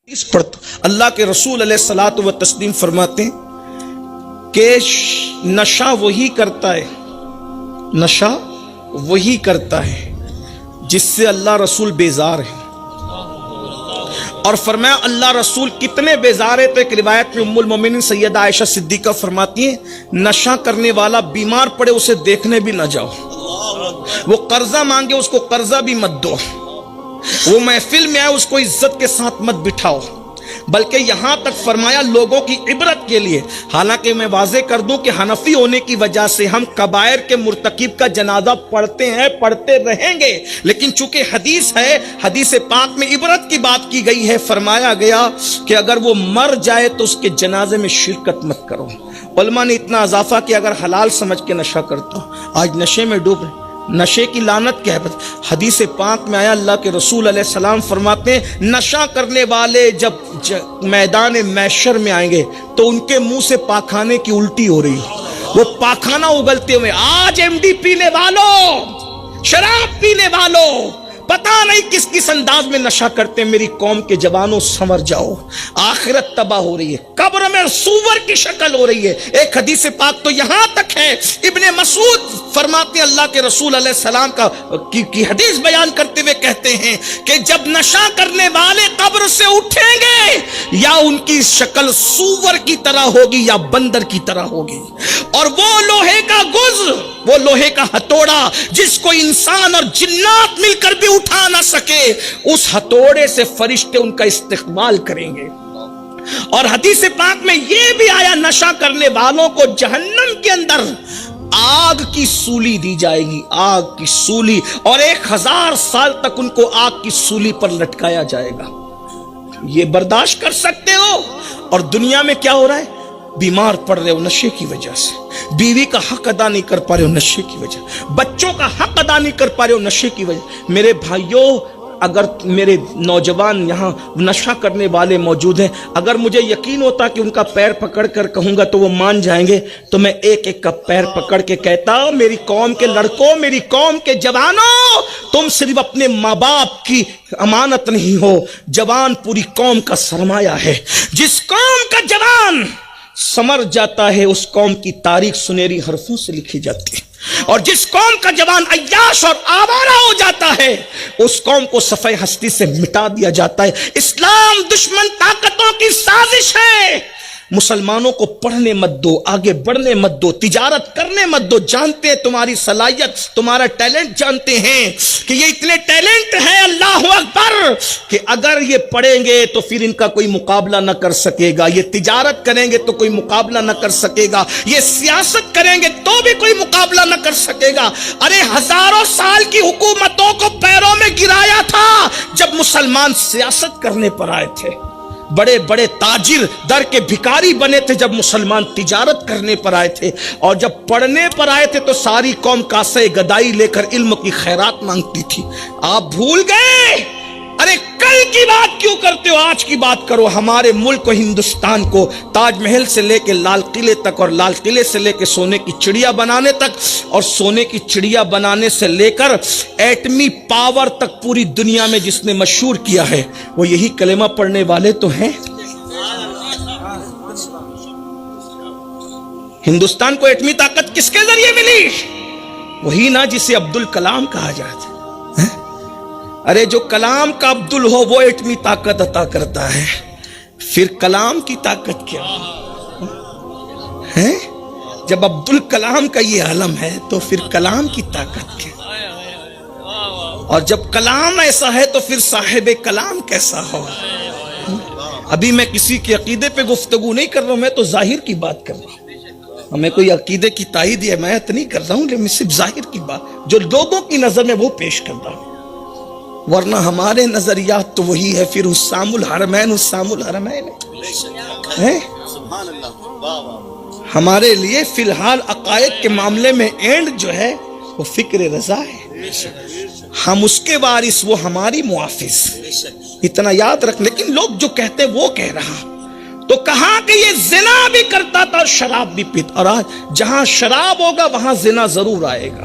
इस पर अल्लाह के रसूल अलैहिस्सलातु व तस्लीम फरमाते हैं कि नशा वही करता है जिससे अल्लाह रसूल बेजार है। और फरमाया अल्लाह रसूल कितने बेजार है, तो एक रिवायत में उम्मुल मोमिनीन सैयदा आयशा सिद्दीका फरमाती है नशा करने वाला बीमार पड़े उसे देखने भी ना जाओ, वो कर्जा मांगे उसको कर्जा भी मत दो, वो महफिल में आए उसको इज्जत के साथ मत बिठाओ, बल्कि यहां तक फरमाया लोगों की इबरत के लिए। हालांकि मैं वाजे कर दूं कि हनफी होने की वजह से हम कबायर के मुर्तकिब का जनाजा पढ़ते हैं, पढ़ते रहेंगे, लेकिन चूंकि हदीस है, हदीस पाक में इबरत की बात की गई है, फरमाया गया कि अगर वो मर जाए तो उसके जनाजे में शिरकत मत करो। उलमा ने इतना इजाफा कि अगर हलाल समझ के नशा करता हो, आज नशे में डूब रहे, नशे की लानत क्या है? हदीस पाक में आया अल्लाह के रसूल अलैहिस्सलाम फरमाते हैं नशा करने वाले जब मैदान मैशर में आएंगे तो उनके मुंह से पाखाने की उल्टी हो रही, वो पाखाना उगलते हुए। आज एमडी पीने वालों, शराब पीने वालों, पता नहीं किस किस अंदाज में नशा करते हैं। मेरी कौम के जवानों संवर जाओ, आखिरत तबाह हो रही है, कब्र में सूअर की शक्ल हो रही है। एक हदीस पाक तो यहां तक है, इब्ने मसूद फरमाते हैं अल्लाह के रसूल अलैहिस्सलाम की हदीस बयान करते हुए कहते हैं कि जब नशा करने वाले कब्र से उठेंगे या उनकी शक्ल सूअर की तरह होगी या बंदर की तरह होगी, और वो लोहे का गुज, वो लोहे का हथौड़ा जिसको इंसान और जिन्नात मिलकर भी उठा ना सके, उस हथौड़े से फरिश्ते उनका इस्तेकबाल करेंगे। और हदीस पाक में यह भी आया नशा करने वालों को जहन्नम के अंदर आग की सूली दी जाएगी, आग की सूली, और 1000 साल तक उनको आग की सूली पर लटकाया जाएगा। ये बर्दाश्त कर सकते हो? और दुनिया में क्या हो रहा है? बीमार पड़ रहे हो नशे की वजह से, बीवी का हक अदा नहीं कर पा रहे हो नशे की वजह, बच्चों का हक अदा नहीं कर पा रहे हो नशे की वजह। मेरे भाइयों, अगर मेरे नौजवान यहाँ नशा करने वाले मौजूद हैं, अगर मुझे यकीन होता कि उनका पैर पकड़ कर कहूँगा तो वो मान जाएंगे, तो मैं एक एक का पैर पकड़ के कहता मेरी कौम के लड़कों, मेरी कौम के जवानों, तुम सिर्फ अपने माँ बाप की अमानत नहीं हो, जवान पूरी कौम का सरमाया है। जिस कौम का जवान समर जाता है उस कौम की तारीख सुनहरी हरफों से लिखी जाती है, और जिस कौम का जवान अय्याश और आवारा हो जाता है उस कौम को सफ़े हस्ती से मिटा दिया जाता है। इस्लाम दुश्मन ताकतों की साजिश है। मुसलमानों को पढ़ने मत दो, आगे बढ़ने मत दो, तिजारत करने मत दो। जानते हैं तुम्हारी सलाहियत, तुम्हारा टैलेंट, जानते हैं कि ये इतने टैलेंट है, अल्लाह अकबर, कि अगर ये पढ़ेंगे तो फिर इनका कोई मुकाबला न कर सकेगा, ये तिजारत करेंगे तो कोई मुकाबला न कर सकेगा, ये सियासत करेंगे तो भी कोई मुकाबला न कर सकेगा। अरे हजारों साल की हुकूमतों को पैरों में गिराया था जब मुसलमान सियासत करने पर आए थे। बड़े बड़े ताजिर दर के भिखारी बने थे जब मुसलमान तिजारत करने पर आए थे, और जब पढ़ने पर आए थे तो सारी कौम कासे गदाई लेकर इल्म की खैरात मांगती थी। आप भूल गए? अरे कल की बात क्यों करते हो, आज की बात करो। हमारे मुल्क को, हिंदुस्तान को, ताजमहल से लेके लाल किले तक, और लाल किले से लेके सोने की चिड़िया बनाने तक, और सोने की चिड़िया बनाने से लेकर एटमी पावर तक पूरी दुनिया में जिसने मशहूर किया है वो यही कलेमा पढ़ने वाले तो हैं। हिंदुस्तान को एटमी ताकत किसके जरिए मिली? वही ना जिसे अब्दुल कलाम कहा जाता है। अरे जो कलाम का अब्दुल हो वो एटमी ताकत अता करता है, फिर कलाम की ताकत क्या है? जब अब्दुल कलाम का ये आलम है तो फिर कलाम की ताकत क्या? और जब कलाम ऐसा है तो फिर साहिब कलाम कैसा हो? अभी मैं किसी के अकीदे पे गुफ्तगू नहीं कर रहा हूं, मैं तो जाहिर की बात कर रहा हूं। हमें कोई अकीदे की तायीद या मैं नहीं कर रहा हूं, लेकिन सिर्फ जाहिर की बात जो लोगों की नजर में वो पेश कर रहा हूं। वरना हमारे नजरियात तो वही है, फिर हुस्सामुल हरमैन, हुस्सामुल हरमैन है। हमारे लिए फिलहाल अकायद के मामले में एंड जो है वो फिक्र रजा है, हम उसके वारिस, वो हमारी मुआफिज, इतना याद रख। लेकिन लोग जो कहते हैं वो कह रहा, तो कहा कि ये जिना भी करता था और शराब भी पीता, और आज जहां शराब होगा वहां जिना जरूर आएगा।